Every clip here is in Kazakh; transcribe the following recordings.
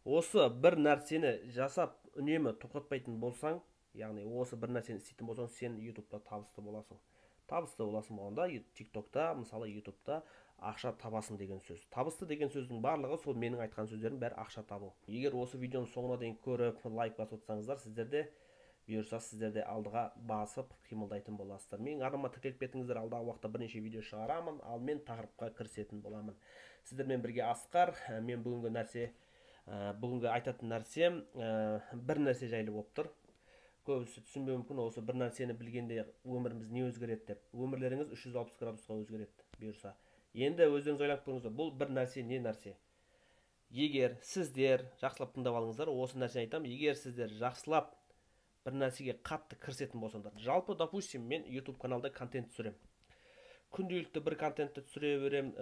осы бір нәрсені жасап үнемі тоқтатпайтын болсаң, яғни осы бір нәрсені істейтін болсаң, сен ютубта табысты боласың. Табысты боласың болғанда тиктокта, мысалы ютубта ақша табасың деген сөз. Табысты деген сөздің барлығы сол менің айтқан сөздерім бәрі ақша табу. Егер осы видеоны соңына дейін көріп лайк басып отырсаңыздар, сіздерде бұйырса сіздерде алдыға басып қимылдайтын боласыздар. Менің арнама тіркеліп кетіңіздер, алдағы уақытта бірнеше видео шығарамын, ал мен тақырыпқа кірісетін боламын. Сіздермен бірге Асқар. Мен бүгінгі айтатын нәрсем бір нәрсе жайлы болып тұр. Көбісі түсінбеуі мүмкін, осы бір нәрсені білгенде өміріміз не өзгереді деп. Өмірлеріңіз 360 градусқа өзгереді бұйырса. Енді өздеріңіз ойланып көріңіздер, бұл бір нәрсе не нәрсе? Егер сіздер жақсылап тыңдап алыңыздар, осы нәрсені айтамын. Егер сіздер жақсылап бір нәрсеге қатты кірісетін болсаңдар, жалпы, допустим, мен YouTube каналда контент түсірем. Күнделікті бір контентті түсіре берем,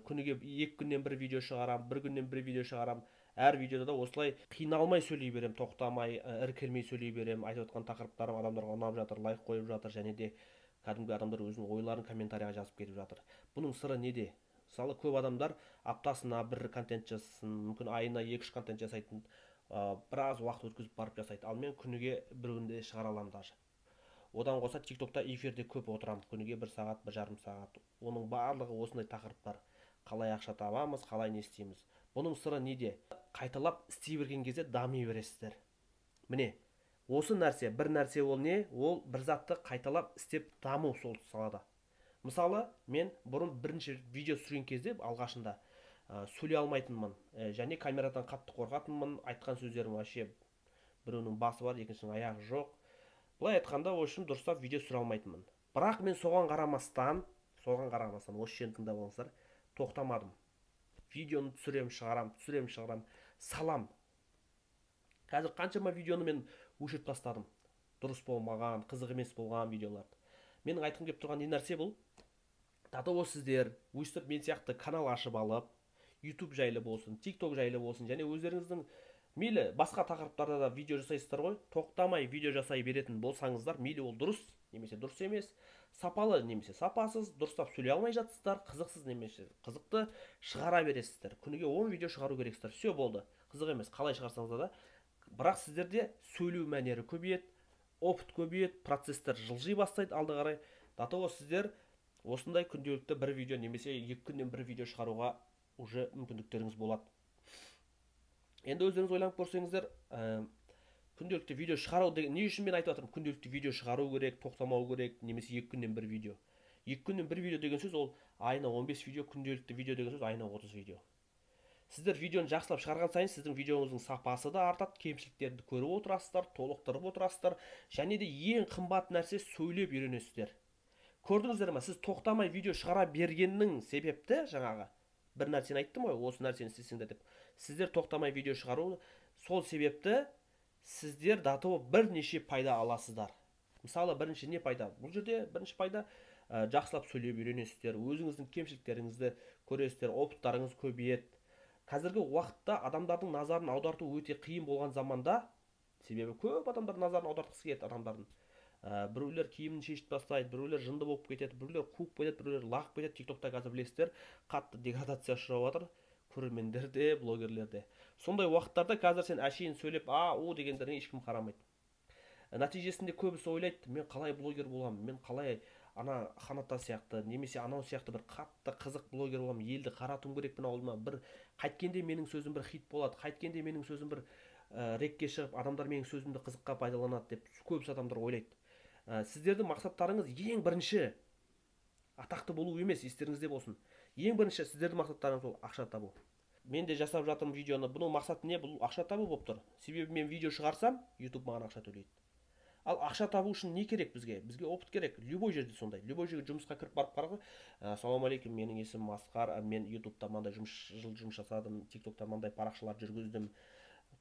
күніге 2 күннен бір видео шығарам, 1 күннен бір видео шығарам. Әр видеода да осылай қиналмай сөйлей берем, тоқтамай, іркілмей сөйлей берем. Айтып отқан тақырыптарым адамдарға ұнап жатыр, лайк қойып жатыр, және де кәдімгі адамдар өзінің ойларын комментарияға жазып кетіп жатыр. Бұның сыры неде? Мысалы, көп адамдар аптасына бір контент жасасын, мүмкін айына 2-3 контент жасайтын, біраз уақыт өткізіп барып жасайды. Ал мен күніге бір күнде шығара аламын даже. Одан қоса тиктокта эфирде көп отырамын, күніге 1 сағат, 1,5 сағат. Оның барлығы осындай тақырыптар. Қалай ақша табамыз, қалай не істейміз. Бұның сыры неде? Қайталап істей берген кезде дами бересіздер. Міне, осы нәрсе, бір нәрсе ол не? Ол бір затты қайталап істеп даму сол салада. Мысалы, мен бұрын бірінші видео түсірген кезде алғашында сөйлей алмайтынмын, және камерадан қатты қорқатынмын, айтқан сөздерім вообще біреуінің басы бар, екіншінің аяғы жоқ. Бұлай айтқанда, үшін дұрыстап видео түсіре алмайтынмын. Бірақ мен соған қарамастан, осы жерін тыңдап алыңыздар, тоқтамадым. Видеоны түсірем, шығарам, салам. Қазір қаншама видеоны мен өшіріп тастадым. Дұрыс болмаған, қызық емес болған видеоларды. Менің айтқым келіп тұрған не нәрсе бұл? Тағы сіздер өстіп мен сияқты канал ашып алып, YouTube жайлы болсын, TikTok жайлы болсын, және өздеріңіздің мейлі басқа тақырыптарда да видео жасайсыздар ғой, тоқтамай видео жасай беретін болсаңыздар, мейлі ол дұрыс немесе дұрыс емес, сапалы немесе сапасыз, дұрыстап сөйлей алмай жатсыздар, қызықсыз немесе қызықты шығара бересіздер. Күніге 10 видео шығару керексіздер. Все болды. Қызық емес, қалай шығарсаңыз да. Бірақ сіздерде сөйлеу мәнері көбейеді, опыт көбейеді, процестер жылжи бастайды алды қарай. Датого сіздер осындай күнделікті бір видео немесе 2 күннен бір видео шығаруға уже мүмкіндіктеріңіз болады. Енді өздеріңіз ойланып көрсеңіздер, күнделікті видео шығару деген не үшін мен айтып жатырмын? Күнделікті видео шығару керек, тоқтамау керек, немесе 2 күннен бір видео. 2 күннен бір видео деген сөз ол айына 15 видео, күнделікті видео деген сөз айына 30 видео. Сіздер видеоны жақсылап шығарған сайын сіздің видеоңыздың сапасы да артады, кемшіліктерді көріп отырасыздар, толықтырып отырасыздар, және де ең қымбат нәрсе сөйлеп үйренесіздер. Көрдіңіздер ме? Сіз тоқтамай видео шығара бергеннің себепті жаңағы бір нәрсені айттым ғой, осы нәрсені істесеңдер деп. Сіздер тоқтамай видео шығару, сол себепті сіздер датого бірнеше пайда аласыздар. Мысалы, бірінші не пайда? Бұл жерде бірінші пайда жақсылап сөйлеп үйренесіздер, өзіңіздің кемшіліктеріңізді көресіздер, опыттарыңыз көбейеді. Қазіргі уақытта адамдардың назарын аударту өте қиын болған заманда, себебі көп адамдар назарын аудартқысы келеді адамдардың. Біреулер киімін шешіп тастайды, біреулер жынды болып кетеді, біреулер қуып кетеді, біреулер лағып кетеді. TikTokта қазір білесіздер, қатты деградация ұшырап жатыр, көрермендерде, блогерлерде. Сондай уақыттарда қазір сен әшейін сөйлеп, дегендеріне ешкім қарамайды. Нәтижесінде көбісі ойлайды, мен қалай блогер боламын, мен қалай ана Қанат сияқты, немесе анау сияқты бір қатты қызық блогер боламын, елді қаратуым керекпін аузыма, бір қайткенде менің сөзім бір хит болады, қайткенде менің сөзім бір рекке шығып, адамдар менің сөзімді қызыққа пайдаланады деп көбісі адамдар ойлайды. Сіздердің мақсаттарыңыз ең бірінші атақты болу емес, естеріңізде болсын. Ең бірінші сіздердің мақсаттарыңыз ол ақша табу. Мен де жасап жатырмын видеоны. Бұның мақсаты не? Бұл ақша табу болып тұр. Себебі мен видео шығарсам, YouTube маған ақша төлейді. Ал ақша табу үшін не керек бізге? Бізге опыт керек. Любой жерде сондай. Любой жерге жұмысқа кіріп барып қара ғой. Ассалаумағалейкум, менің есімім Асқар. Мен YouTube'та мынандай жыл жұмыс жасадым, TikTok'та мынандай парақшалар жүргіздім.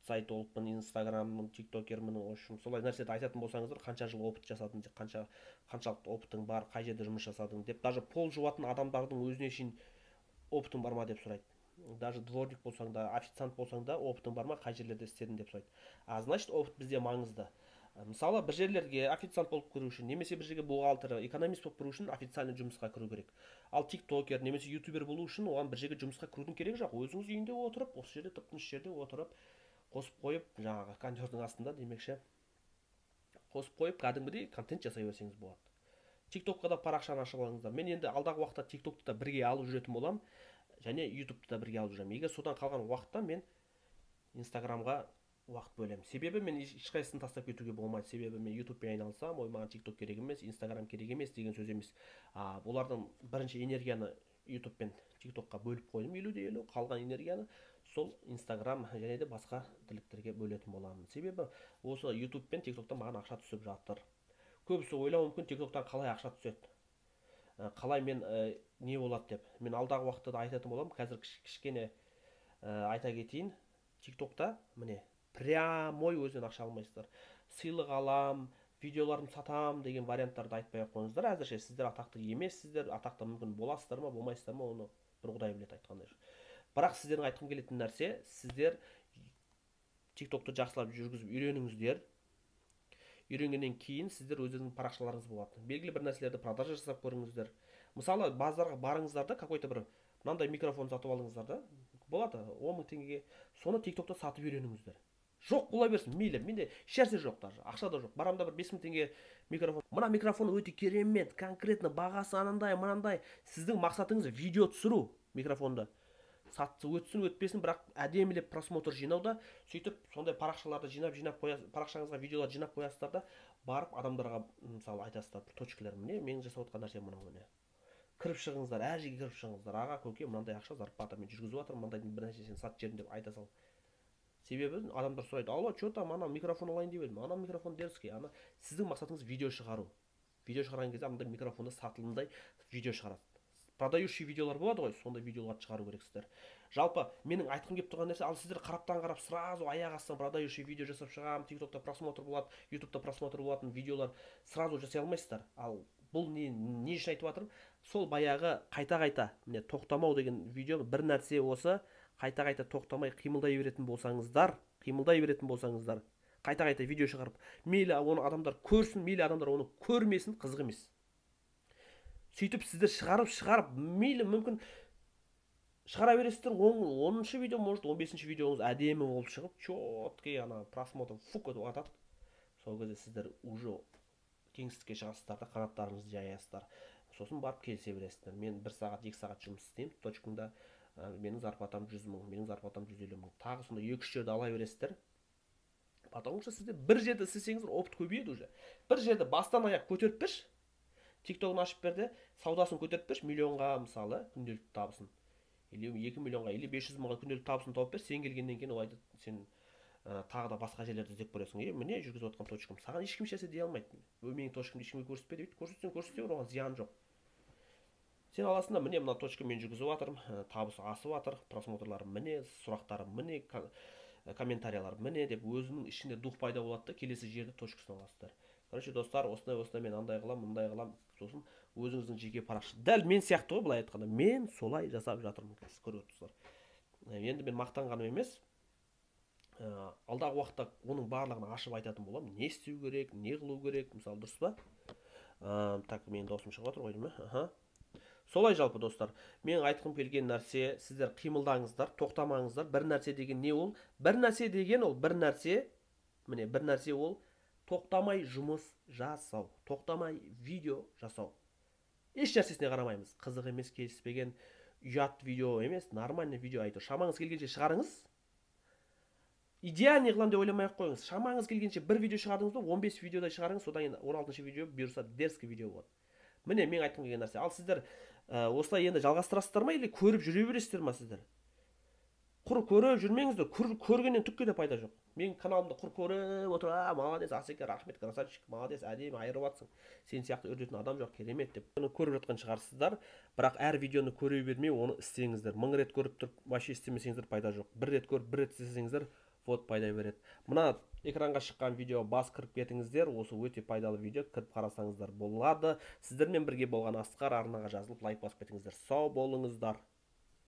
Сайтологпын, Instagram'ның, TikTokермін, солай нәрсені айтатын болсаңыздар, қанша жыл опыт жасадың, қаншалықты опытың бар, қай жерде жұмыс жасадың деп, даже пол жуатын адамдардың өзіне шейін опытың бар ма деп сұрайды. Даже дворник болсаң да, официант болсаң да, опытың бар ма, қай жерлерде істедің деп сұрайды. Значит, опыт бізде маңызды. Мысалы, бір жерлерге официант болып кіру үшін, немесе бір жерге бухгалтер, экономист болып кіру үшін официальный жұмысқа кіру керек. Ал тиктокер немесе ютубер болу үшін оған бір жерге жұмысқа кірудің керегі жоқ. Өзіңіз үйінде отырып, осы жерде тып-тыныш жерде отырып, қосып қойып, жаңағы контердің астында демекші қосып қойып кәдімгідей контент жасай берсеңіз болады. TikTokқа да парақшаны ашып алыңыздар. Мен енді алдағы уақытта TikTokты да бірге алып жүретін боламын, және YouTube'ты да бірге алып жүремін. Егер содан қалған уақытта мен Instagramға уақыт бөлемін. Себебі мен ешқайсысын тастап кетуге болмайды. Себебі мен YouTube'пен айналысам, ой маған TikTok керек емес, Instagram керек емес деген сөз емес. Олардың бірінші энергияны YouTube пен TikTokқа бөліп қойдым 50-50, қалған энергияны сол Instagram және де басқа тірліктерге бөлетін боламын. Себебі осы YouTube пен TikToктан маған ақша түсіп жатыр. Көбісі ойлауы мүмкін TikToктан қалай ақша түседі, қалай мен не болады деп. Мен алдағы уақытта да айтатын боламын. Қазір кішкене айта кетейін. TikTokта міне прямой өзінен ақша алмайсыздар. Сыйлық алам, видеоларын сатам деген варианттарды айтпай ақ қойыңыздар. Әзірше сіздер атақты емессіздер, атақты мүмкін боласыздар ма, болмайсыздар ма, оны бір Құдай біледі айтқандай. Бірақ сіздердің айтқым келетін нәрсе, сіздер TikTokты жақсылап жүргізіп үйреніңіздер. Үйренгеннен кейін сіздер өздеріңіздің парақшаларыңыз болады. Белгілі бір нәрселерді продажа жасап көріңіздер. Мысалы, базарға барыңыздар да, какой-то бір мынандай микрофон сатып алыңыздар да, болады 10 000 теңгеге. Соны TikTokта сатып үйреніңіздер. Жоқ бола берсін, мейлі, менде ешнәрсе жоқ, даже ақша да жоқ. Барамда бір 5 000 теңге микрофон. Мына микрофон өте керемет, конкретно бағасы анандай, мынандай. Сіздің мақсатыңыз видео түсіру, микрофонды сатысы өтсін өтпесін, бірақ әдемілеп просмотр жинауда. Сөйтіп сондай парақшаларды жинап қоясыз, парақшаңызға видеолар жинап қоясыздар да, барып адамдарға мысалы айтасыздар, точкалар міне, менің жасап отқан нәрсем мынау міне. Кіріп шығыңыздар, әр жерге кіріп шығыңыздар. Аға, көке, мынандай ақша зарплата мен жүргізіп жатырмын, мынандай бір нәрсесін сат жерін деп айта сал. Себебі адамдар сұрайды, алла, что-то ана микрофон алайын деп едім, ана микрофон дерзкий, ана сіздің мақсатыңыз видео шығару. Видео шығарған кезде андай микрофонды сатылымдай видео шығарады. Продающий видеолар болады ғой, сондай видеоларды шығару керексіздер. Жалпы менің айтқым келіп тұрған нәрсе, ал сіздер қараптан қарап сразу аяқ астынан продающий видео жасап шығамын, TikTokта просмотр болады, YouTube'та просмотр болатын видеолар сразу жасай алмайсыздар. Ал бұл не үшін айтып жатырмын? Сол баяғы қайта-қайта, міне тоқтамау деген видео бір нәрсе осы, қайта-қайта тоқтамай қимылдай беретін болсаңыздар, қайта-қайта видео шығарып, мейлі оны адамдар көрсін, мейлі адамдар оны көрмесін, қызық емес. Сөйтіп сіздер шығарып, мейлі мүмкін шығара бересіздер, 10-шы видео, может 15-ші видеоңыз әдемі болып шығып, четкий ана просмотр фук етіп атады. Сол кезде сіздер уже кеңістікке шығасыздар да, қанаттарыңызды жаясыздар. Сосын барып келісе бересіздер. Мен 1 сағат, 2 сағат жұмыс істеймін, точкаңда менің зарплатам 100 000, менің зарплатам 150 000. Тағы сонда 2-3 жерді ала бересіздер. Потому что сіздер бір жерді істесеңіздер, опыт көбейеді уже. Бір жерді бастан аяқ көтеріп берші. TikTok'ын ашып берді, саудасын көтеріп берші, миллионға мысалы күнделікті табысын. Или 2 миллионға, или 500 000-ға күнделікті табысын тауып бер, сен келгеннен кейін ол айтады, сен тағы да басқа жерлерді іздеп көресің. Міне жүргізіп отқан точкам. Саған ешкім ешнәрсе дей алмайды. Менің точкамды ешкімге көрсетпе дейді. Көрсетсе оған зиян жоқ. Сен аласың да, міне мына точка мен жүргізіп жатырмын, табысы асып жатыр, просмотрларым міне, сұрақтарым міне, комментариялар міне деп өзінің ішінде дух пайда болады да, келесі жерді точкасын аласыздар. Короче, достар, осындай мен андай қылам, мындай қылам, сосын өзіңіздің жеке парақша. Дәл мен сияқты ғой, былай айтқанда, мен солай жасап жатырмын, сіз көріп отырсыздар. Енді мен мақтанғаным емес, алдағы уақытта оның барлығын ашып айтатын боламын. Не істеу керек, не қылу керек, мысалы, дұрыс па? Так, менің даусым шығып жатыр ғой деймін. Солай жалпы достар. Мен айтқым келген нәрсе, сіздер қимылдаңыздар, тоқтамаңыздар. Бір нәрсе деген не ол? Бір нәрсе деген ол, бір нәрсе, міне, бір нәрсе ол тоқтамай жұмыс жасау, тоқтамай видео жасау. Еш нәрсесіне қарамаймыз. Қызық емес, келіспеген, ұят видео емес, нормальный видео айту. Шамаңыз келгенше шығарыңыз. Идеальный қылам деп ойламай ақ қойыңыз. Шамаңыз келгенше бір видео шығардыңыз ба, 15 видеода шығарыңыз, содан кейін 16-шы видео бұйырса дерзкий видео болады. Міне мен айтқым келген нәрсе. Ал сіздер осылай енді жалғастырасыздар ма, или көріп жүре бересіздер ма сіздер? Құр көріп жүрмеңіздер, көргеннен түкке де пайда жоқ. Мен каналымда құр көріп отыр, молодец, Асеке, рахмет, красавчик, молодец, әдемі айырып жатсың. Сен сияқты үрдетін адам жоқ, керемет деп. Оны көріп жатқан шығарсыздар, бірақ әр видеоны көре бермей, оны істеңіздер. 1000 рет көріп тұрып, вообще істемесеңіздер пайда жоқ. Бір рет көріп, бір рет істесеңіздер, вот пайда береді. Мына экранға шыққан видео бас кіріп кетіңіздер, осы өте пайдалы видео, кіріп қарасаңыздар болады. Сіздермен бірге болған Асқар, арнаға жазылып лайк басып кетіңіздер. Сау болыңыздар.